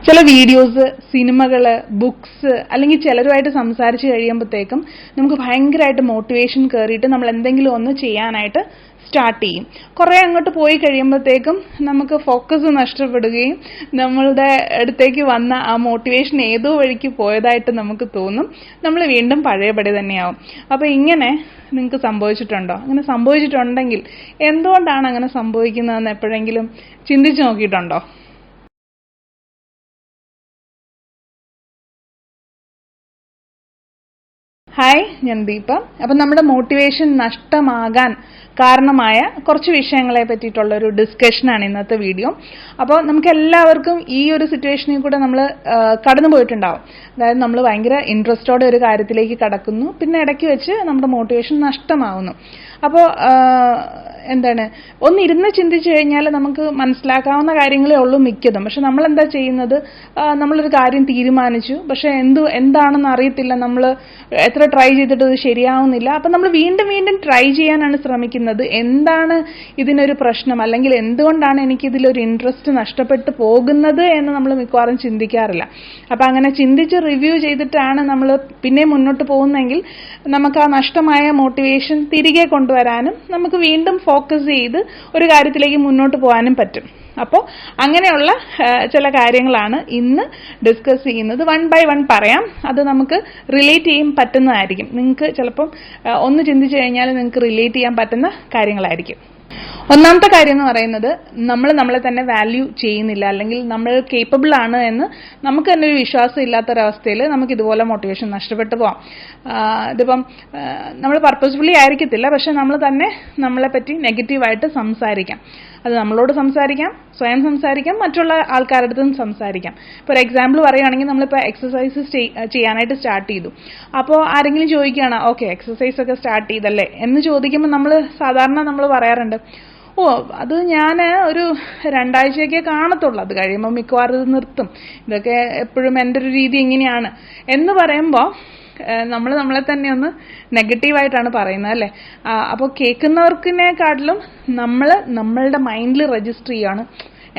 ചില വീഡിയോസ്, സിനിമകൾ, ബുക്സ് അല്ലെങ്കിൽ ചിലരുമായിട്ട് സംസാരിച്ച് കഴിയുമ്പോഴത്തേക്കും നമുക്ക് ഭയങ്കരമായിട്ട് മോട്ടിവേഷൻ കയറിയിട്ട് നമ്മൾ എന്തെങ്കിലും ഒന്ന് ചെയ്യാനായിട്ട് സ്റ്റാർട്ട് ചെയ്യും. കുറേ അങ്ങോട്ട് പോയി കഴിയുമ്പോഴത്തേക്കും നമുക്ക് ഫോക്കസ് നഷ്ടപ്പെടുകയും നമ്മളുടെ അടുത്തേക്ക് വന്ന ആ മോട്ടിവേഷൻ ഏതോ വഴിക്ക് പോയതായിട്ട് നമുക്ക് തോന്നും. നമ്മൾ വീണ്ടും പഴയപടി തന്നെയാവും. അപ്പോൾ ഇങ്ങനെ നിങ്ങൾക്ക് സംഭവിച്ചിട്ടുണ്ടോ? അങ്ങനെ സംഭവിച്ചിട്ടുണ്ടെങ്കിൽ എന്തുകൊണ്ടാണ് അങ്ങനെ സംഭവിക്കുന്നതെന്ന് എപ്പോഴെങ്കിലും ചിന്തിച്ചു നോക്കിയിട്ടുണ്ടോ? ഹായ്, ഞാൻ ദീപ. അപ്പം നമ്മുടെ മോട്ടിവേഷൻ നഷ്ടമാകാൻ കാരണമായ കുറച്ച് വിഷയങ്ങളെ പറ്റിയിട്ടുള്ള ഒരു ഡിസ്കഷനാണ് ഇന്നത്തെ വീഡിയോ. അപ്പോൾ നമുക്ക് എല്ലാവർക്കും ഈ ഒരു സിറ്റുവേഷനിൽ കൂടെ നമ്മൾ കടന്നു പോയിട്ടുണ്ടാവും. അതായത് നമ്മൾ ഭയങ്കര ഇൻട്രസ്റ്റോടെ ഒരു കാര്യത്തിലേക്ക് കടക്കുന്നു, പിന്നെ ഇടയ്ക്ക് വെച്ച് നമ്മുടെ മോട്ടിവേഷൻ നഷ്ടമാവുന്നു. അപ്പോൾ ഒന്നിരുന്ന് ചിന്തിച്ചു കഴിഞ്ഞാൽ നമുക്ക് മനസ്സിലാക്കാവുന്ന കാര്യങ്ങളേ ഉള്ളൂ മിക്കതും. പക്ഷെ നമ്മൾ എന്താ ചെയ്യുന്നത്? നമ്മളൊരു കാര്യം തീരുമാനിച്ചു, പക്ഷെ എന്താണെന്ന് അറിയത്തില്ല, നമ്മൾ എത്ര ട്രൈ ചെയ്തിട്ട് അത് ശരിയാവുന്നില്ല. അപ്പം നമ്മൾ വീണ്ടും വീണ്ടും ട്രൈ ചെയ്യാനാണ് ശ്രമിക്കുന്നത്. എന്താണ് ഇതിനൊരു പ്രശ്നം, അല്ലെങ്കിൽ എന്തുകൊണ്ടാണ് എനിക്കിതിലൊരു ഇൻട്രസ്റ്റ് നഷ്ടപ്പെട്ടു പോകുന്നത് എന്ന് നമ്മൾ മിക്കവാറും ചിന്തിക്കാറില്ല. അപ്പം അങ്ങനെ ചിന്തിച്ച് റിവ്യൂ ചെയ്തിട്ടാണ് നമ്മൾ പിന്നെ മുന്നോട്ട് പോകുന്നതെങ്കിൽ നമുക്ക് ആ നഷ്ടമായ മോട്ടിവേഷൻ തിരികെ കൊണ്ടുവരാനും നമുക്ക് വീണ്ടും ഫോക്കസ് ചെയ്ത് ഒരു കാര്യത്തിലേക്ക് മുന്നോട്ട് പോകാനും പറ്റും. അപ്പോൾ അങ്ങനെയുള്ള ചില കാര്യങ്ങളാണ് ഇന്ന് ഡിസ്കസ് ചെയ്യുന്നത്. 1 by 1 പറയാം. അത് നമുക്ക് റിലേറ്റ് ചെയ്യാൻ പറ്റുന്നതായിരിക്കും. നിങ്ങൾക്ക് ചിലപ്പം ഒന്ന് ചിന്തിച്ചു കഴിഞ്ഞാൽ നിങ്ങൾക്ക് റിലേറ്റ് ചെയ്യാൻ പറ്റുന്ന കാര്യങ്ങളായിരിക്കും. ഒന്നാമത്തെ കാര്യം എന്ന് പറയുന്നത്, നമ്മൾ നമ്മളെ തന്നെ വാല്യൂ ചെയ്യുന്നില്ല, അല്ലെങ്കിൽ നമ്മൾ കേപ്പബിൾ ആണ് എന്ന് നമുക്ക് തന്നെ ഒരു വിശ്വാസം ഇല്ലാത്തൊരവസ്ഥയിൽ നമുക്ക് ഇതുപോലെ മോട്ടിവേഷൻ നഷ്ടപ്പെട്ടു പോകാം. ഇതിപ്പം നമ്മൾ പർപ്പസ്ഫുള്ളി ആയിരിക്കത്തില്ല, പക്ഷെ നമ്മൾ തന്നെ നമ്മളെ പറ്റി നെഗറ്റീവായിട്ട് സംസാരിക്കാം. അത് നമ്മളോട് സംസാരിക്കാം, സ്വയം സംസാരിക്കാം, മറ്റുള്ള ആൾക്കാരുടെ അടുത്തും സംസാരിക്കാം. ഇപ്പോൾ ഒരു എക്സാമ്പിൾ പറയുകയാണെങ്കിൽ, നമ്മളിപ്പോൾ എക്സസൈസ് ചെയ്യാനായിട്ട് സ്റ്റാർട്ട് ചെയ്തു. അപ്പോൾ ആരെങ്കിലും ചോദിക്കുകയാണ്, ഓക്കെ എക്സസൈസ് ഒക്കെ സ്റ്റാർട്ട് ചെയ്തല്ലേ എന്ന് ചോദിക്കുമ്പോൾ സാധാരണ നമ്മൾ പറയാറുണ്ട്, അത് ഞാൻ ഒരു 2 ആഴ്ചയൊക്കെ കാണത്തുള്ളൂ, അത് കഴിയുമ്പോൾ മിക്കവാറും ഇത് നിർത്തും, ഇതൊക്കെ എപ്പോഴും എൻ്റെ ഒരു രീതി ഇങ്ങനെയാണ് എന്ന് പറയുമ്പോൾ നമ്മൾ നമ്മളെ തന്നെ ഒന്ന് നെഗറ്റീവായിട്ടാണ് പറയുന്നത്, അല്ലേ? അപ്പോൾ കേൾക്കുന്നവർക്കിനെക്കാട്ടിലും നമ്മൾ നമ്മളുടെ മൈൻഡിൽ രജിസ്റ്റർ ചെയ്യുകയാണ്,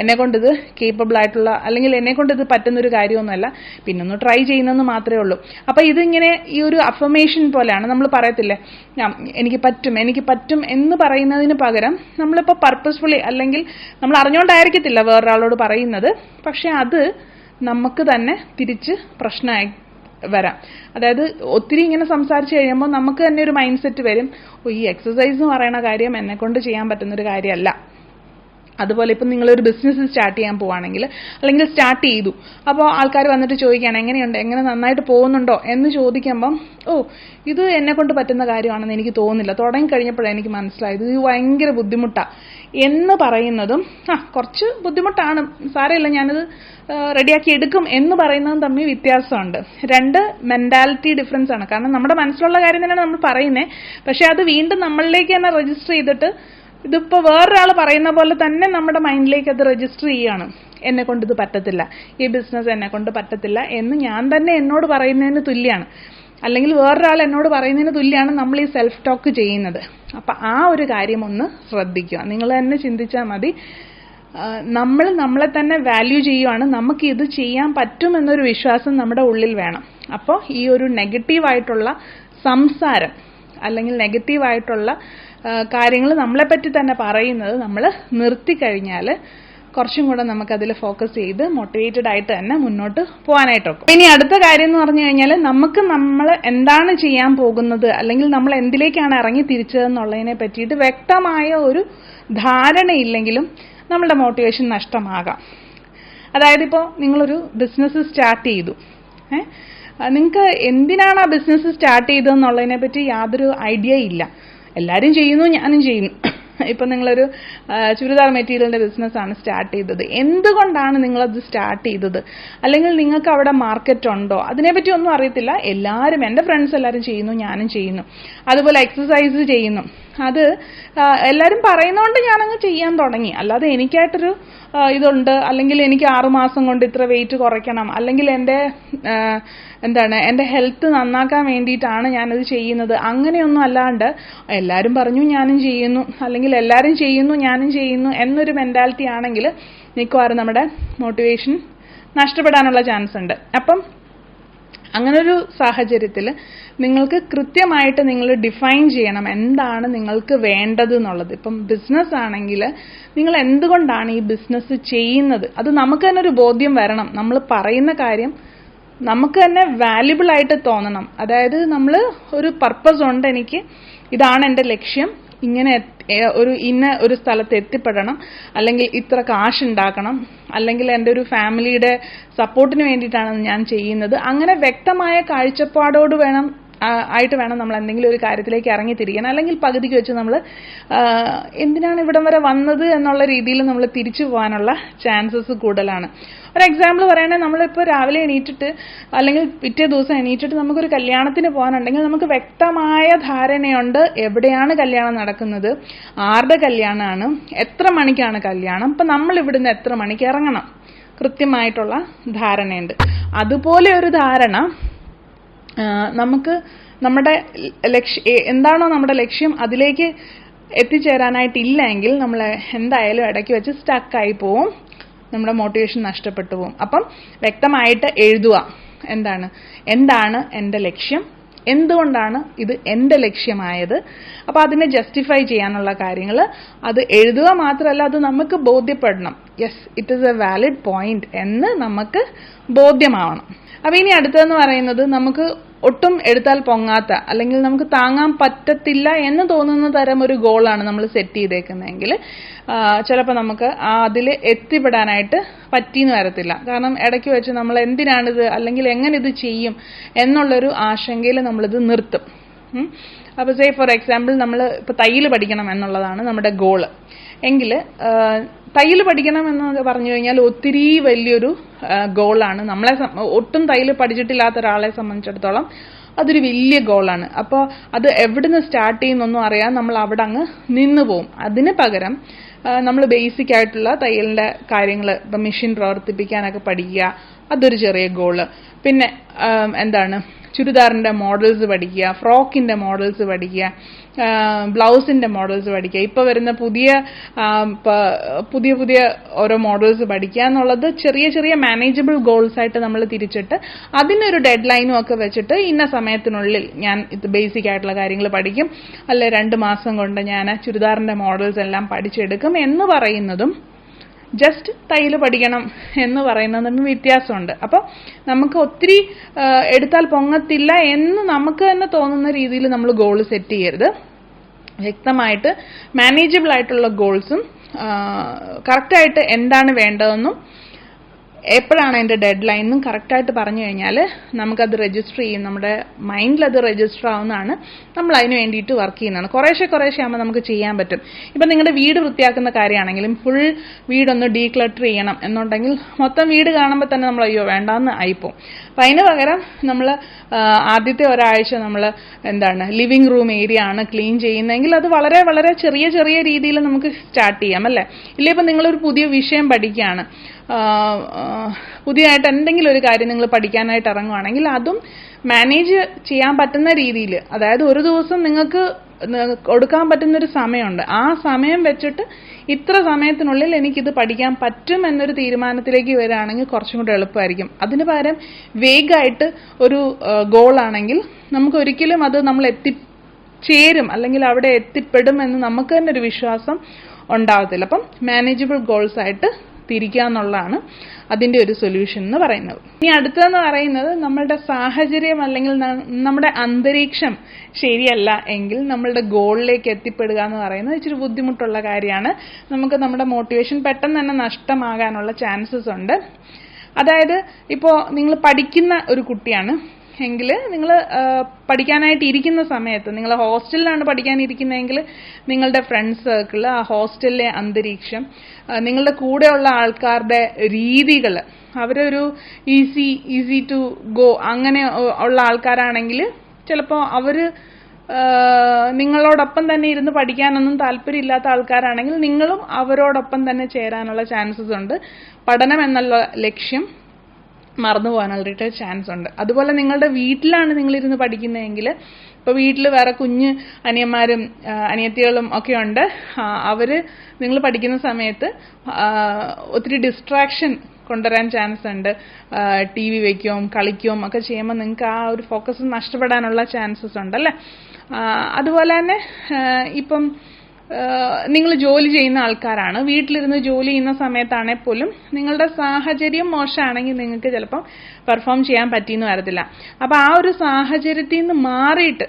എന്നെക്കൊണ്ട് ഇത് കേപ്പബിൾ ആയിട്ടുള്ള, അല്ലെങ്കിൽ എന്നെക്കൊണ്ട് ഇത് പറ്റുന്നൊരു കാര്യമൊന്നുമല്ല, പിന്നെ ഒന്ന് ട്രൈ ചെയ്യുന്നതെന്ന് മാത്രമേ ഉള്ളൂ. അപ്പോൾ ഇതിങ്ങനെ ഈ ഒരു അഫർമേഷൻ പോലെയാണ്. നമ്മൾ പറയത്തില്ലേ, എനിക്ക് പറ്റും എന്ന് പറയുന്നതിന് പകരം നമ്മളിപ്പോൾ പർപ്പസ്ഫുള്ളി, അല്ലെങ്കിൽ നമ്മൾ അറിഞ്ഞുകൊണ്ടായിരിക്കത്തില്ല വേറൊരാളോട് പറയുന്നത്, പക്ഷെ അത് നമുക്ക് തന്നെ തിരിച്ച് പ്രശ്നമായി വരാം. അതായത് ഒത്തിരി ഇങ്ങനെ സംസാരിച്ച് കഴിയുമ്പോൾ നമുക്ക് തന്നെ ഒരു മൈൻഡ് സെറ്റ് വരും, ഈ എക്സസൈസ് എന്ന് പറയുന്ന കാര്യം എന്നെക്കൊണ്ട് ചെയ്യാൻ പറ്റുന്നൊരു കാര്യമല്ല. അതുപോലെ ഇപ്പം നിങ്ങളൊരു ബിസിനസ് സ്റ്റാർട്ട് ചെയ്യാൻ പോവുകയാണെങ്കിൽ, അല്ലെങ്കിൽ സ്റ്റാർട്ട് ചെയ്തു, അപ്പോൾ ആൾക്കാർ വന്നിട്ട് ചോദിക്കുകയാണ്, എങ്ങനെ നന്നായിട്ട് പോകുന്നുണ്ടോ എന്ന് ചോദിക്കുമ്പം, ഇത് എന്നെക്കൊണ്ട് പറ്റുന്ന കാര്യമാണെന്ന് എനിക്ക് തോന്നുന്നില്ല, തുടങ്ങിക്കഴിഞ്ഞപ്പോഴാണ് എനിക്ക് മനസ്സിലായത് ഇത് ഭയങ്കര ബുദ്ധിമുട്ടാണ് എന്ന് പറയുന്നതും, കുറച്ച് ബുദ്ധിമുട്ടാണ്, സാരമില്ല ഞാനത് റെഡിയാക്കി എടുക്കും എന്ന് പറയുന്നതും തമ്മിൽ വ്യത്യാസമുണ്ട്. 2 മെന്റാലിറ്റി ഡിഫറൻസ് ആണ്. കാരണം നമ്മുടെ മനസ്സിലുള്ള കാര്യം തന്നെയാണ് നമ്മൾ പറയുന്നത്, പക്ഷെ അത് വീണ്ടും നമ്മളിലേക്ക് തന്നെ രജിസ്റ്റർ ചെയ്തിട്ട് ഇതിപ്പോൾ വേറൊരാൾ പറയുന്ന പോലെ തന്നെ നമ്മുടെ മൈൻഡിലേക്ക് അത് രജിസ്റ്റർ ചെയ്യുകയാണ്. എന്നെക്കൊണ്ട് ഇത് പറ്റത്തില്ല, ഈ ബിസിനസ് എന്നെക്കൊണ്ട് പറ്റത്തില്ല എന്ന് ഞാൻ തന്നെ എന്നോട് പറയുന്നതിന് തുല്യമാണ്, അല്ലെങ്കിൽ വേറൊരാൾ എന്നോട് പറയുന്നതിന് തുല്യമാണ് നമ്മൾ ഈ സെൽഫ് ടോക്ക് ചെയ്യുന്നത്. അപ്പം ആ ഒരു കാര്യം ഒന്ന് ശ്രദ്ധിക്കുക. നിങ്ങൾ തന്നെ ചിന്തിച്ചാൽ മതി. നമ്മൾ നമ്മളെ തന്നെ വാല്യൂ ചെയ്യുവാണ്, നമുക്ക് ഇത് ചെയ്യാൻ പറ്റുമെന്നൊരു വിശ്വാസം നമ്മുടെ ഉള്ളിൽ വേണം. അപ്പോൾ ഈ ഒരു നെഗറ്റീവായിട്ടുള്ള സംസാരം, അല്ലെങ്കിൽ നെഗറ്റീവായിട്ടുള്ള കാര്യങ്ങൾ നമ്മളെപ്പറ്റി തന്നെ പറയുന്നത് നമ്മൾ നിർത്തിക്കഴിഞ്ഞാൽ കുറച്ചും കൂടെ നമുക്കതിൽ ഫോക്കസ് ചെയ്ത് മോട്ടിവേറ്റഡ് ആയിട്ട് തന്നെ മുന്നോട്ട് പോകാനായിട്ടൊക്കെ. ഇനി അടുത്ത കാര്യം എന്ന് പറഞ്ഞു കഴിഞ്ഞാൽ, നമ്മൾ എന്താണ് ചെയ്യാൻ പോകുന്നത്, അല്ലെങ്കിൽ നമ്മൾ എന്തിലേക്കാണ് ഇറങ്ങി തിരിച്ചതെന്നുള്ളതിനെ പറ്റിയിട്ട് വ്യക്തമായ ഒരു ധാരണയില്ലെങ്കിലും നമ്മളുടെ മോട്ടിവേഷൻ നഷ്ടമാകാം. അതായത് ഇപ്പോൾ നിങ്ങളൊരു ബിസിനസ് സ്റ്റാർട്ട് ചെയ്തു, നിങ്ങൾക്ക് എന്തിനാണ് ആ ബിസിനസ് സ്റ്റാർട്ട് ചെയ്തതെന്നുള്ളതിനെ പറ്റി യാതൊരു ഐഡിയ ഇല്ല. എല്ലാവരും ചെയ്യുന്നു, ഞാനും ചെയ്യുന്നു. ഇപ്പം നിങ്ങളൊരു ചുരിദാർ മെറ്റീരിയലിൻ്റെ ബിസിനസ്സാണ് സ്റ്റാർട്ട് ചെയ്തത്. എന്തുകൊണ്ടാണ് നിങ്ങളത് സ്റ്റാർട്ട് ചെയ്തത്, അല്ലെങ്കിൽ നിങ്ങൾക്ക് അവിടെ മാർക്കറ്റ് ഉണ്ടോ, അതിനെപ്പറ്റി ഒന്നും അറിയത്തില്ല. എല്ലാവരും, എൻ്റെ ഫ്രണ്ട്സ് എല്ലാവരും ചെയ്യുന്നു, ഞാനും ചെയ്യുന്നു. അതുപോലെ എക്സസൈസ് ചെയ്യുന്നു, അത് എല്ലാവരും പറയുന്നതുകൊണ്ട് ഞാനങ്ങ് ചെയ്യാൻ തുടങ്ങി. അല്ലാതെ എനിക്കായിട്ടൊരു ഇതുണ്ട്, അല്ലെങ്കിൽ എനിക്ക് 6 മാസം കൊണ്ട് ഇത്ര വെയിറ്റ് കുറയ്ക്കണം, അല്ലെങ്കിൽ എൻ്റെ ഹെൽത്ത് നന്നാക്കാൻ വേണ്ടിയിട്ടാണ് ഞാനത് ചെയ്യുന്നത്, അങ്ങനെയൊന്നും അല്ലാണ്ട് എല്ലാവരും പറഞ്ഞു ഞാനും ചെയ്യുന്നു, അല്ലെങ്കിൽ എല്ലാവരും ചെയ്യുന്നു ഞാനും ചെയ്യുന്നു എന്നൊരു മെൻറ്റാലിറ്റി ആണെങ്കിൽ മിക്കവാറും നമ്മുടെ മോട്ടിവേഷൻ നഷ്ടപ്പെടാനുള്ള ചാൻസ് ഉണ്ട്. അപ്പം അങ്ങനൊരു സാഹചര്യത്തിൽ നിങ്ങൾക്ക് കൃത്യമായിട്ട് നിങ്ങൾ ഡിഫൈൻ ചെയ്യണം എന്താണ് നിങ്ങൾക്ക് വേണ്ടത് എന്നുള്ളത്. ഇപ്പം ബിസിനസ് ആണെങ്കിൽ നിങ്ങൾ എന്തുകൊണ്ടാണ് ഈ ബിസിനസ് ചെയ്യുന്നത്, അത് നമുക്ക് തന്നെ ഒരു ബോധ്യം വരണം. നമ്മൾ പറയുന്ന കാര്യം നമുക്ക് തന്നെ വാല്യുബിൾ ആയിട്ട് തോന്നണം. അതായത് നമ്മൾ ഒരു പർപ്പസ് ഉണ്ട്, എനിക്ക് ഇതാണ് എൻ്റെ ലക്ഷ്യം, ഇങ്ങനെ ഒരു സ്ഥലത്ത് എത്തിപ്പെടണം, അല്ലെങ്കിൽ ഇത്ര കാശ് ഉണ്ടാക്കണം, അല്ലെങ്കിൽ എൻ്റെ ഒരു ഫാമിലിയുടെ സപ്പോർട്ടിന് വേണ്ടിയിട്ടാണ് ഞാൻ ചെയ്യുന്നത്. അങ്ങനെ വ്യക്തമായ കാഴ്ചപ്പാടോട് ആയിട്ട് വേണം നമ്മൾ എന്തെങ്കിലും ഒരു കാര്യത്തിലേക്ക് ഇറങ്ങി തിരിക്കണം. അല്ലെങ്കിൽ പകുതിക്ക് വെച്ച് നമ്മൾ എന്തിനാണ് ഇവിടം വരെ വന്നത് എന്നുള്ള രീതിയിൽ നമ്മൾ തിരിച്ചു പോകാനുള്ള ചാൻസസ് കൂടുതലാണ്. ഒരു എക്സാമ്പിൾ പറയുകയാണെങ്കിൽ, നമ്മളിപ്പോൾ രാവിലെ എണീറ്റിട്ട് അല്ലെങ്കിൽ പിറ്റേ ദിവസം എണീറ്റിട്ട് നമുക്കൊരു കല്യാണത്തിന് പോകാനുണ്ടെങ്കിൽ നമുക്ക് വ്യക്തമായ ധാരണയുണ്ട് എവിടെയാണ് കല്യാണം നടക്കുന്നത്, ആരുടെ കല്യാണമാണ്, എത്ര മണിക്കാണ് കല്യാണം, അപ്പം നമ്മൾ ഇവിടുന്ന് എത്ര മണിക്ക് ഇറങ്ങണം, കൃത്യമായിട്ടുള്ള ധാരണയുണ്ട്. അതുപോലെ ഒരു ധാരണ നമുക്ക് നമ്മുടെ എന്താണോ നമ്മുടെ ലക്ഷ്യം അതിലേക്ക് എത്തിച്ചേരാനായിട്ടില്ലെങ്കിൽ നമ്മൾ എന്തായാലും ഇടയ്ക്ക് വെച്ച് സ്റ്റക്കായി പോവും, നമ്മുടെ മോട്ടിവേഷൻ നഷ്ടപ്പെട്ടു പോവും. അപ്പം വ്യക്തമായിട്ട് എഴുതുക, എന്താണ് എൻ്റെ ലക്ഷ്യം, എന്തുകൊണ്ടാണ് ഇത് എൻ്റെ ലക്ഷ്യമായത്. അപ്പോൾ അതിനെ ജസ്റ്റിഫൈ ചെയ്യാനുള്ള കാര്യങ്ങൾ അത് എഴുതുക മാത്രമല്ല, അത് നമുക്ക് ബോധ്യപ്പെടണം. Yes, it is a valid point എന്ന് നമുക്ക് ബോധ്യമാവണം. അപ്പോൾ ഇനി അടുത്തതെന്ന് പറയുന്നത്, നമുക്ക് ഒട്ടും എടുത്താൽ പൊങ്ങാത്ത അല്ലെങ്കിൽ നമുക്ക് താങ്ങാൻ പറ്റത്തില്ല എന്ന് തോന്നുന്ന തരം ഒരു ഗോളാണ് നമ്മൾ സെറ്റ് ചെയ്തേക്കുന്നതെങ്കിൽ ചിലപ്പോൾ നമുക്ക് അതിൽ എത്തിപ്പെടാനായിട്ട് പറ്റിയെന്ന് വരത്തില്ല. കാരണം ഇടയ്ക്ക് വെച്ച് നമ്മൾ എന്തിനാണിത് അല്ലെങ്കിൽ എങ്ങനെ ഇത് ചെയ്യും എന്നുള്ളൊരു ആശങ്കയിൽ നമ്മളിത് നിർത്തും. അപ്പോൾ സേ ഫോർ എക്സാമ്പിൾ, നമ്മൾ ഇപ്പോൾ തയ്യൽ പഠിക്കണം എന്നുള്ളതാണ് നമ്മുടെ ഗോള് എങ്കിൽ, തയ്യൽ പഠിക്കണം എന്ന് പറഞ്ഞു കഴിഞ്ഞാൽ ഒത്തിരി വലിയൊരു ഗോളാണ്. നമ്മളെ ഒട്ടും തയ്യൽ പഠിച്ചിട്ടില്ലാത്ത ഒരാളെ സംബന്ധിച്ചിടത്തോളം അതൊരു വലിയ ഗോളാണ്. അപ്പോൾ അത് എവിടുന്ന് സ്റ്റാർട്ട് ചെയ്യുന്നൊന്നും അറിയാൻ നമ്മൾ അവിടെ അങ്ങ് നിന്ന് പോവും. അതിന് പകരം നമ്മൾ ബേസിക് ആയിട്ടുള്ള തയ്യലിൻ്റെ കാര്യങ്ങൾ, ഇപ്പം മെഷീൻ പ്രവർത്തിപ്പിക്കാനൊക്കെ പഠിക്കുക, അതൊരു ചെറിയ ഗോള്. പിന്നെ ചുരിദാറിൻ്റെ മോഡൽസ് പഠിക്കുക, ഫ്രോക്കിൻ്റെ മോഡൽസ് പഠിക്കുക, ബ്ലൗസിൻ്റെ മോഡൽസ് പഠിക്കുക, ഇപ്പോൾ വരുന്ന പുതിയ ഓരോ മോഡൽസ് പഠിക്കുക എന്നുള്ളത് ചെറിയ ചെറിയ മാനേജബിൾ ഗോൾസ് ആയിട്ട് നമ്മൾ തിരിച്ചിട്ട് അതിനൊരു ഡെഡ് ലൈനും ഒക്കെ വെച്ചിട്ട് ഇന്ന സമയത്തിനുള്ളിൽ ഞാൻ ഇത് ബേസിക് ആയിട്ടുള്ള കാര്യങ്ങൾ പഠിക്കും, അല്ലെ 2 മാസം കൊണ്ട് ഞാൻ ചുരിദാറിൻ്റെ മോഡൽസ് എല്ലാം പഠിച്ചെടുക്കും എന്ന് പറയുന്നതും ജസ്റ്റ് തയ്യൽ പഠിക്കണം എന്ന് പറയുന്നത് തമ്മിൽ വ്യത്യാസമുണ്ട്. അപ്പോൾ നമുക്ക് ഒത്തിരി എടുത്താൽ പൊങ്ങത്തില്ല എന്ന് നമുക്ക് തന്നെ തോന്നുന്ന രീതിയിൽ നമ്മൾ ഗോൾ സെറ്റ് ചെയ്യരുത്. വ്യക്തമായിട്ട് മാനേജബിൾ ആയിട്ടുള്ള ഗോൾസും കറക്റ്റായിട്ട് എന്താണ് വേണ്ടതെന്നും എപ്പോഴാണ് അതിൻ്റെ ഡെഡ് ലൈനും കറക്റ്റായിട്ട് പറഞ്ഞു കഴിഞ്ഞാൽ നമുക്കത് രജിസ്റ്റർ ചെയ്യും, നമ്മുടെ മൈൻഡിൽ അത് രജിസ്റ്റർ ആവുന്നതാണ്. നമ്മൾ അതിന് വേണ്ടിയിട്ട് വർക്ക് ചെയ്യുന്നതാണ്. കുറേശ്ശെ ആകുമ്പോൾ നമുക്ക് ചെയ്യാൻ പറ്റും. ഇപ്പം നിങ്ങളുടെ വീട് വൃത്തിയാക്കുന്ന കാര്യമാണെങ്കിലും ഫുൾ വീടൊന്ന് ഡീക്ലട്ടർ ചെയ്യണം എന്നുണ്ടെങ്കിൽ മൊത്തം വീട് കാണുമ്പോൾ തന്നെ നമ്മൾ അയ്യോ വേണ്ടാന്ന് ആയിപ്പോവും. അപ്പം അതിന് പകരം നമ്മൾ ആദ്യത്തെ ഒരാഴ്ച നമ്മൾ ലിവിങ് റൂം ഏരിയ ആണ് ക്ലീൻ ചെയ്യുന്നതെങ്കിൽ അത് വളരെ വളരെ ചെറിയ രീതിയിൽ നമുക്ക് സ്റ്റാർട്ട് ചെയ്യാം, അല്ലേ? ഇല്ല, ഇപ്പം നിങ്ങളൊരു പുതിയ വിഷയം പഠിക്കുകയാണ്, പുതിയതായിട്ട് എന്തെങ്കിലും ഒരു കാര്യം നിങ്ങൾ പഠിക്കാനായിട്ട് ഇറങ്ങുവാണെങ്കിൽ അതും മാനേജ് ചെയ്യാൻ പറ്റുന്ന രീതിയിൽ, അതായത് ഒരു ദിവസം നിങ്ങൾക്ക് കൊടുക്കാൻ പറ്റുന്നൊരു സമയമുണ്ട്, ആ സമയം വെച്ചിട്ട് ഇത്ര സമയത്തിനുള്ളിൽ എനിക്കിത് പഠിക്കാൻ പറ്റും എന്നൊരു തീരുമാനത്തിലേക്ക് വരികയാണെങ്കിൽ കുറച്ചും കൂടെ എളുപ്പമായിരിക്കും. അതിന് പകരം വേഗമായിട്ട് ഒരു ഗോളാണെങ്കിൽ നമുക്ക് ഒരിക്കലും അത് നമ്മൾ എത്തിച്ചേരും അല്ലെങ്കിൽ അവിടെ എത്തിപ്പെടും എന്ന് നമുക്ക് തന്നെ ഒരു വിശ്വാസം ഉണ്ടാവത്തില്ല. അപ്പം മാനേജബിൾ ഗോൾസ് ആയിട്ട് തിരിക്കുക എന്നുള്ളതാണ് അതിൻ്റെ ഒരു സൊല്യൂഷൻ എന്ന് പറയുന്നത്. ഇനി അടുത്തതെന്ന് പറയുന്നത്, നമ്മളുടെ സാഹചര്യം അല്ലെങ്കിൽ നമ്മുടെ അന്തരീക്ഷം ശരിയല്ല എങ്കിൽ നമ്മളുടെ ഗോളിലേക്ക് എത്തിപ്പെടുക എന്ന് പറയുന്നത് ഇച്ചിരി ബുദ്ധിമുട്ടുള്ള കാര്യമാണ്. നമുക്ക് നമ്മുടെ മോട്ടിവേഷൻ പെട്ടെന്ന് തന്നെ നഷ്ടമാകാനുള്ള ചാൻസസ് ഉണ്ട്. അതായത് ഇപ്പോൾ നിങ്ങൾ പഠിക്കുന്ന ഒരു കുട്ടിയാണ് എങ്കിൽ നിങ്ങൾ പഠിക്കാനായിട്ട് ഇരിക്കുന്ന സമയത്ത്, നിങ്ങൾ ഹോസ്റ്റലിലാണ് പഠിക്കാനിരിക്കുന്നതെങ്കിൽ നിങ്ങളുടെ ഫ്രണ്ട്സ് സർക്കിൾ, ആ ഹോസ്റ്റലിലെ അന്തരീക്ഷം, നിങ്ങളുടെ കൂടെയുള്ള ആൾക്കാരുടെ രീതികൾ, അവരൊരു ഈസി ടു ഗോ അങ്ങനെ ഉള്ള ആൾക്കാരാണെങ്കിൽ ചിലപ്പോൾ അവർ നിങ്ങളോടൊപ്പം തന്നെ ഇരുന്ന് പഠിക്കാനൊന്നും താല്പര്യമില്ലാത്ത ആൾക്കാരാണെങ്കിൽ നിങ്ങളും അവരോടൊപ്പം തന്നെ ചേരാനുള്ള ചാൻസസ് ഉണ്ട്. പഠനം എന്നുള്ള ലക്ഷ്യം മറന്നു പോകാനായിട്ട് ചാൻസ് ഉണ്ട്. അതുപോലെ നിങ്ങളുടെ വീട്ടിലാണ് നിങ്ങളിരുന്ന് പഠിക്കുന്നതെങ്കിൽ, ഇപ്പോൾ വീട്ടിൽ വേറെ കുഞ്ഞ് അനിയന്മാരും അനിയത്തികളും ഒക്കെ ഉണ്ട്, അവർ നിങ്ങൾ പഠിക്കുന്ന സമയത്ത് ഒത്തിരി ഡിസ്ട്രാക്ഷൻ കൊണ്ടുവരാൻ ചാൻസ് ഉണ്ട്. TV വെക്കുകയും കളിക്കുകയും ഒക്കെ ചെയ്യുമ്പോൾ നിങ്ങൾക്ക് ആ ഒരു ഫോക്കസ് നഷ്ടപ്പെടാനുള്ള ചാൻസസ് ഉണ്ടല്ലേ. അതുപോലെ തന്നെ ഇപ്പം നിങ്ങൾ ജോലി ചെയ്യുന്ന ആൾക്കാരാണ്, വീട്ടിലിരുന്ന് ജോലി ചെയ്യുന്ന സമയത്താണെങ്കിൽ പോലും നിങ്ങളുടെ സാഹചര്യം മോശമാണെങ്കിൽ നിങ്ങൾക്ക് ചിലപ്പം പെർഫോം ചെയ്യാൻ പറ്റിയെന്ന് വരത്തില്ല. അപ്പോൾ ആ ഒരു സാഹചര്യത്തിൽ നിന്ന് മാറിയിട്ട്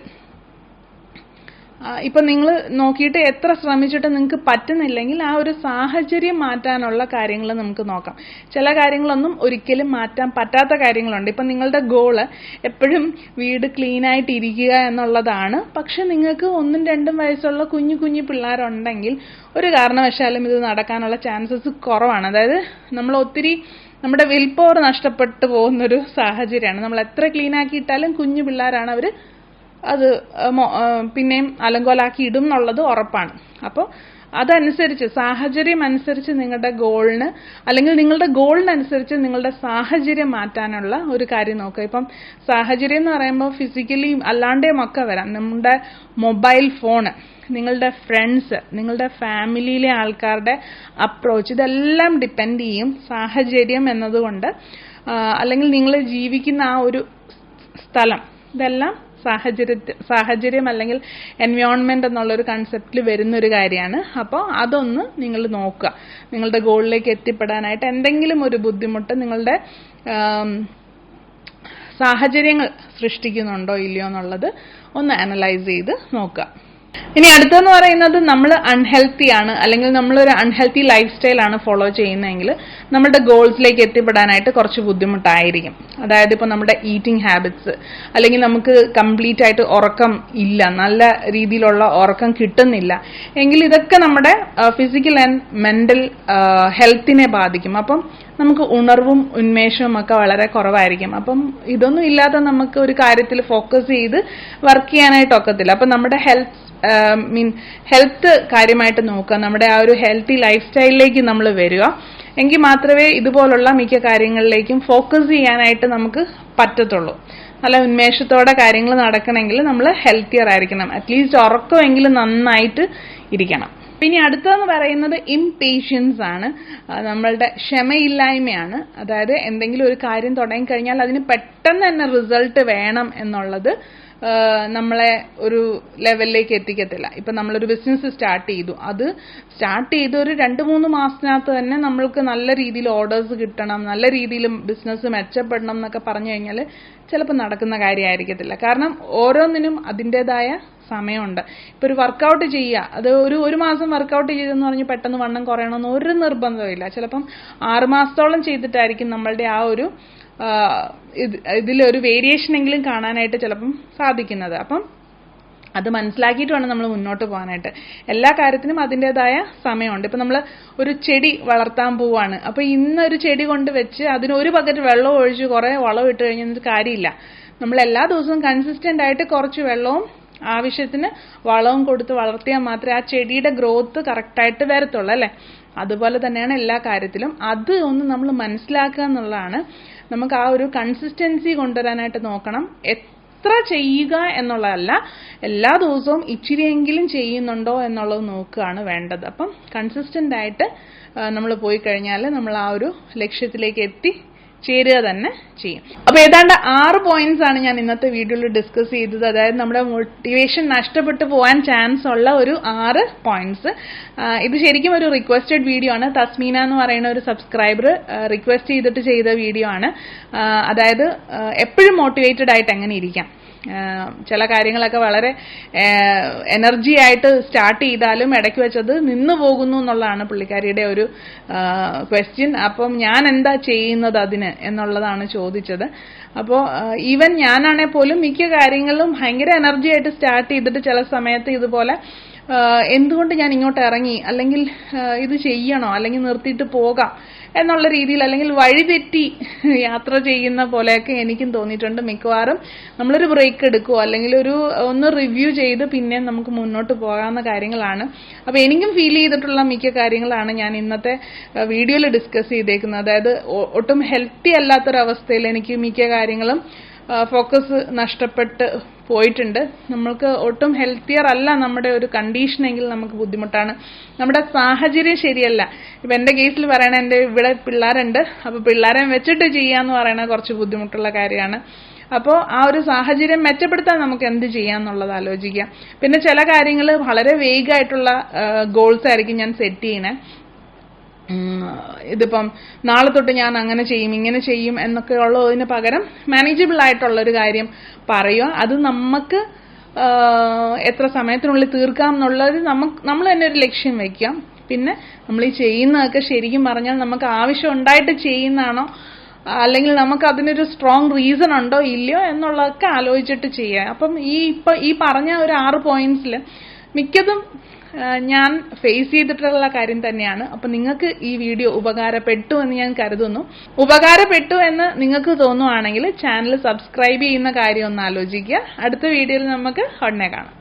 ഇപ്പം നിങ്ങൾ നോക്കിയിട്ട് എത്ര ശ്രമിച്ചിട്ട് നിങ്ങൾക്ക് പറ്റുന്നില്ലെങ്കിൽ ആ ഒരു സാഹചര്യം മാറ്റാനുള്ള കാര്യങ്ങൾ നമുക്ക് നോക്കാം. ചില കാര്യങ്ങളൊന്നും ഒരിക്കലും മാറ്റാൻ പറ്റാത്ത കാര്യങ്ങളുണ്ട്. ഇപ്പം നിങ്ങളുടെ ഗോള് എപ്പോഴും വീട് ക്ലീനായിട്ട് ഇരിക്കുക എന്നുള്ളതാണ്. പക്ഷെ നിങ്ങൾക്ക് 1ഉം 2ഉം വയസ്സുള്ള കുഞ്ഞു കുഞ്ഞു പിള്ളേരുണ്ടെങ്കിൽ ഒരു കാരണവശാലും ഇത് നടക്കാനുള്ള ചാൻസസ് കുറവാണ്. അതായത് നമ്മൾ ഒത്തിരി നമ്മുടെ വിൽ പവർ നഷ്ടപ്പെട്ടു പോകുന്നൊരു സാഹചര്യമാണ്. നമ്മൾ എത്ര ക്ലീൻ ആക്കിയിട്ടാലും കുഞ്ഞു പിള്ളേരാണ്, അവർ അത് പിന്നെയും അലങ്കോലാക്കി ഇടും എന്നുള്ളത് ഉറപ്പാണ്. അപ്പോൾ അതനുസരിച്ച് സാഹചര്യം അനുസരിച്ച് നിങ്ങളുടെ ഗോളിന് അല്ലെങ്കിൽ നിങ്ങളുടെ ഗോളിനനുസരിച്ച് നിങ്ങളുടെ സാഹചര്യം മാറ്റാനുള്ള ഒരു കാര്യം നോക്കുക. ഇപ്പം സാഹചര്യം എന്ന് പറയുമ്പോൾ ഫിസിക്കലി അല്ലാണ്ടേയും ഒക്കെ വരാം. നമ്മുടെ മൊബൈൽ ഫോണ്, നിങ്ങളുടെ ഫ്രണ്ട്സ്, നിങ്ങളുടെ ഫാമിലിയിലെ ആൾക്കാരുടെ അപ്രോച്ച്, ഇതെല്ലാം ഡിപ്പെൻഡ് ചെയ്യും സാഹചര്യം എന്നതുകൊണ്ട്. അല്ലെങ്കിൽ നിങ്ങൾ ജീവിക്കുന്ന ആ ഒരു സ്ഥലം, ഇതെല്ലാം സാഹചര്യം അല്ലെങ്കിൽ എൻവയോൺമെന്റ് എന്നുള്ളൊരു കൺസെപ്റ്റിൽ വരുന്നൊരു കാര്യമാണ്. അപ്പോൾ അതൊന്ന് നിങ്ങൾ നോക്കുക. നിങ്ങളുടെ ഗോളിലേക്ക് എത്തിപ്പെടാനായിട്ട് എന്തെങ്കിലും ഒരു ബുദ്ധിമുട്ട് നിങ്ങളുടെ സാഹചര്യങ്ങൾ സൃഷ്ടിക്കുന്നുണ്ടോ ഇല്ലയോ എന്നുള്ളത് ഒന്ന് അനലൈസ് ചെയ്ത് നോക്കുക. ഇനി അടുത്തെന്ന് പറയുന്നത്, നമ്മൾ അൺഹെൽത്തി ആണ് അല്ലെങ്കിൽ നമ്മളൊരു അൺഹെൽത്തി ലൈഫ് സ്റ്റൈലാണ് ഫോളോ ചെയ്യുന്നതെങ്കിൽ നമ്മുടെ ഗോൾസിലേക്ക് എത്തിപ്പെടാനായിട്ട് കുറച്ച് ബുദ്ധിമുട്ടായിരിക്കും. അതായത് ഇപ്പോൾ നമ്മുടെ ഈറ്റിംഗ് ഹാബിറ്റ്സ്, അല്ലെങ്കിൽ നമുക്ക് കംപ്ലീറ്റ് ആയിട്ട് ഉറക്കം ഇല്ല, നല്ല രീതിയിലുള്ള ഉറക്കം കിട്ടുന്നില്ല എങ്കിൽ ഇതൊക്കെ നമ്മുടെ ഫിസിക്കൽ ആൻഡ് മെന്റൽ ഹെൽത്തിനെ ബാധിക്കും. അപ്പം നമുക്ക് ഉണർവും ഉന്മേഷവും ഒക്കെ വളരെ കുറവായിരിക്കും. അപ്പം ഇതൊന്നും ഇല്ലാതെ നമുക്ക് ഒരു കാര്യത്തിൽ ഫോക്കസ് ചെയ്ത് വർക്ക് ചെയ്യാനായിട്ട് ഒക്കത്തില്ല. അപ്പം നമ്മുടെ ഹെൽത്ത് കാര്യമായിട്ട് നോക്കുക. നമ്മുടെ ആ ഒരു ഹെൽത്തി ലൈഫ് സ്റ്റൈലിലേക്ക് നമ്മൾ വരിക. എങ്കിൽ മാത്രമേ ഇതുപോലുള്ള മിക്ക കാര്യങ്ങളിലേക്കും ഫോക്കസ് ചെയ്യാനായിട്ട് നമുക്ക് പറ്റത്തുള്ളൂ. നല്ല ഉന്മേഷത്തോടെ കാര്യങ്ങൾ നടക്കണമെങ്കിൽ നമ്മൾ ഹെൽത്തിയർ ആയിരിക്കണം. അറ്റ്ലീസ്റ്റ് ഉറക്കമെങ്കിലും നന്നായിട്ട് ഇരിക്കണം. പിന്നെ അടുത്തതെന്ന് പറയുന്നത് ഇംപേഷ്യൻസ് ആണ്, നമ്മളുടെ ക്ഷമയില്ലായ്മയാണ്. അതായത് എന്തെങ്കിലും ഒരു കാര്യം തുടങ്ങിക്കഴിഞ്ഞാൽ അതിന് പെട്ടെന്ന് തന്നെ റിസൾട്ട് വേണം എന്നുള്ളത് നമ്മളെ ഒരു ലെവലിലേക്ക് എത്തിക്കത്തില്ല. ഇപ്പം നമ്മളൊരു ബിസിനസ് സ്റ്റാർട്ട് ചെയ്ത് ഒരു 2-3 മാസത്തിനകത്ത് തന്നെ നമ്മൾക്ക് നല്ല രീതിയിൽ ഓർഡേഴ്സ് കിട്ടണം, നല്ല രീതിയിൽ ബിസിനസ് മെച്ചപ്പെടണം എന്നൊക്കെ പറഞ്ഞു കഴിഞ്ഞാൽ ചിലപ്പോൾ നടക്കുന്ന കാര്യമായിരിക്കത്തില്ല. കാരണം ഓരോന്നിനും അതിൻ്റെതായ സമയമുണ്ട്. ഇപ്പൊ ഒരു വർക്കൗട്ട് ചെയ്യുക, അത് ഒരു മാസം വർക്കൗട്ട് ചെയ്തെന്ന് പറഞ്ഞ് പെട്ടെന്ന് വണ്ണം കുറയണമെന്ന് ഒരു നിർബന്ധമില്ല. ചിലപ്പം 6 മാസത്തോളം ചെയ്തിട്ടായിരിക്കും നമ്മളുടെ ആ ഒരു ഇതിലൊരു വേരിയേഷൻ എങ്കിലും കാണാനായിട്ട് ചിലപ്പം സാധിക്കുന്നത്. അപ്പം അത് മനസ്സിലാക്കിയിട്ട് വേണം നമ്മൾ മുന്നോട്ട് പോകാനായിട്ട്. എല്ലാ കാര്യത്തിനും അതിൻ്റെതായ സമയമുണ്ട്. ഇപ്പം നമ്മൾ ഒരു ചെടി വളർത്താൻ പോവാണ്. അപ്പോൾ ഇന്നൊരു ചെടി കൊണ്ട് വെച്ച് അതിന് ഒരു ബക്കറ്റ് വെള്ളം ഒഴിച്ച് കുറേ വളം ഇട്ട് കഴിഞ്ഞാൽ കാര്യമില്ല. നമ്മൾ എല്ലാ ദിവസവും കൺസിസ്റ്റന്റ് ആയിട്ട് കുറച്ച് വെള്ളവും ആവശ്യത്തിന് വളവും കൊടുത്ത് വളർത്തിയാൽ മാത്രമേ ആ ചെടിയുടെ ഗ്രോത്ത് കറക്റ്റായിട്ട് വരത്തുള്ളൂ അല്ലേ. അതുപോലെ തന്നെയാണ് എല്ലാ കാര്യത്തിലും. അത് ഒന്ന് നമ്മൾ മനസ്സിലാക്കുക എന്നുള്ളതാണ്. നമുക്ക് ആ ഒരു കൺസിസ്റ്റൻസി കൊണ്ടുവരാനായിട്ട് നോക്കണം. എത്ര ചെയ്യുക എന്നുള്ളതല്ല, എല്ലാ ദിവസവും ഇച്ചിരിയെങ്കിലും ചെയ്യുന്നുണ്ടോ എന്നുള്ളത് നോക്കുകയാണ് വേണ്ടത്. അപ്പം കൺസിസ്റ്റന്റ് ആയിട്ട് നമ്മൾ പോയി കഴിഞ്ഞാൽ നമ്മൾ ആ ഒരു ലക്ഷ്യത്തിലേക്ക് ചേരുക തന്നെ ചെയ്യും. അപ്പൊ ഏതാണ്ട് 6 പോയിന്റ്സ് ആണ് ഞാൻ ഇന്നത്തെ വീഡിയോയിൽ ഡിസ്കസ് ചെയ്തത്. അതായത് നമ്മുടെ മോട്ടിവേഷൻ നഷ്ടപ്പെട്ടു പോകാൻ ചാൻസ് ഉള്ള ഒരു 6 പോയിന്റ്സ്. ഇത് ശരിക്കും ഒരു റിക്വസ്റ്റഡ് വീഡിയോ ആണ്. തസ്മീന എന്ന് പറയുന്ന ഒരു സബ്സ്ക്രൈബർ റിക്വസ്റ്റ് ചെയ്തിട്ട് ചെയ്ത വീഡിയോ ആണ്. അതായത് എപ്പോഴും മോട്ടിവേറ്റഡ് ആയിട്ട് എങ്ങനെ ഇരിക്കാം. ചില കാര്യങ്ങളൊക്കെ വളരെ എനർജി ആയിട്ട് സ്റ്റാർട്ട് ചെയ്താലും ഇടയ്ക്ക് വെച്ചത് നിന്നു പോകുന്നു എന്നുള്ളതാണ് പുള്ളിക്കാരിയുടെ ഒരു ക്വസ്റ്റ്യൻ. അപ്പം ഞാൻ എന്താ ചെയ്യുന്നത് അതിന് എന്നുള്ളതാണ് ചോദിച്ചത്. അപ്പോൾ ഈവൻ ഞാനാണെങ്കിൽ പോലും മിക്ക കാര്യങ്ങളിലും ഭയങ്കര എനർജി ആയിട്ട് സ്റ്റാർട്ട് ചെയ്തിട്ട് ചില സമയത്ത് ഇതുപോലെ എന്തുകൊണ്ട് ഞാൻ ഇങ്ങോട്ട് ഇറങ്ങി, അല്ലെങ്കിൽ ഇത് ചെയ്യണോ, അല്ലെങ്കിൽ നിർത്തിയിട്ട് പോകാം എന്നുള്ള രീതിയിൽ, അല്ലെങ്കിൽ വഴിതെറ്റി യാത്ര ചെയ്യുന്ന പോലെയൊക്കെ എനിക്കും തോന്നിയിട്ടുണ്ട്. മിക്കവാറും നമ്മളൊരു ബ്രേക്ക് എടുക്കുമോ അല്ലെങ്കിൽ ഒന്ന് റിവ്യൂ ചെയ്ത് പിന്നെ നമുക്ക് മുന്നോട്ട് പോകാവുന്ന കാര്യങ്ങളാണ്. അപ്പോൾ എനിക്കും ഫീൽ ചെയ്തിട്ടുള്ള മിക്ക കാര്യങ്ങളാണ് ഞാൻ ഇന്നത്തെ വീഡിയോയിൽ ഡിസ്കസ് ചെയ്തേക്കുന്നത്. അതായത് ഒട്ടും ഹെൽത്തി അല്ലാത്തൊരവസ്ഥയിൽ എനിക്ക് മിക്ക കാര്യങ്ങളും ഫോക്കസ് നഷ്ടപ്പെട്ട് പോയിട്ടുണ്ട്. നമ്മൾക്ക് ഒട്ടും ഹെൽത്തിയർ അല്ല നമ്മുടെ ഒരു കണ്ടീഷനെങ്കിൽ നമുക്ക് ബുദ്ധിമുട്ടാണ്. നമ്മുടെ സാഹചര്യം ശരിയല്ല. ഇപ്പം എൻ്റെ കേസിൽ പറയണ, എൻ്റെ ഇവിടെ പിള്ളേരുണ്ട്, അപ്പോൾ പിള്ളേരെ വെച്ചിട്ട് ചെയ്യാന്ന് പറയുന്നത് കുറച്ച് ബുദ്ധിമുട്ടുള്ള കാര്യമാണ്. അപ്പോൾ ആ ഒരു സാഹചര്യം മെച്ചപ്പെടുത്താൻ നമുക്ക് എന്ത് ചെയ്യാന്നുള്ളത് ആലോചിക്കാം. പിന്നെ ചില കാര്യങ്ങൾ വളരെ വേഗമായിട്ടുള്ള ഗോൾസ് ആയിരിക്കും ഞാൻ സെറ്റ് ചെയ്യണേ. ഇതിപ്പം നാളെ തൊട്ട് ഞാൻ അങ്ങനെ ചെയ്യും ഇങ്ങനെ ചെയ്യും എന്നൊക്കെ ഉള്ളതിന് പകരം മാനേജബിൾ ആയിട്ടുള്ളൊരു കാര്യം പറയുക. അത് നമുക്ക് എത്ര സമയത്തിനുള്ളിൽ തീർക്കാം എന്നുള്ളത് നമ്മൾ തന്നെ ഒരു ലക്ഷ്യം വയ്ക്കാം. പിന്നെ നമ്മൾ ഈ ചെയ്യുന്നതൊക്കെ ശരിക്കും പറഞ്ഞാൽ നമുക്ക് ആവശ്യം ഉണ്ടായിട്ട് ചെയ്യുന്നതാണോ, അല്ലെങ്കിൽ നമുക്ക് അതിനൊരു സ്ട്രോങ് റീസൺ ഉണ്ടോ ഇല്ലയോ എന്നുള്ളതൊക്കെ ആലോചിച്ചിട്ട് ചെയ്യുക. അപ്പം ഈ പറഞ്ഞ ഒരു 6 പോയിന്റ്സിൽ മിക്കതും ഞാൻ ഫേസ് ചെയ്തിട്ടുള്ള കാര്യം തന്നെയാണ്. അപ്പൊ നിങ്ങൾക്ക് ഈ വീഡിയോ ഉപകാരപ്പെട്ടു എന്ന് ഞാൻ കരുതുന്നു. ഉപകാരപ്പെട്ടു എന്ന് നിങ്ങൾക്ക് തോന്നുവാണെങ്കിൽ ചാനൽ സബ്സ്ക്രൈബ് ചെയ്യുന്ന കാര്യം ഒന്ന് ആലോചിക്കുക. അടുത്ത വീഡിയോയിൽ നമുക്ക് ഉടനെ കാണാം.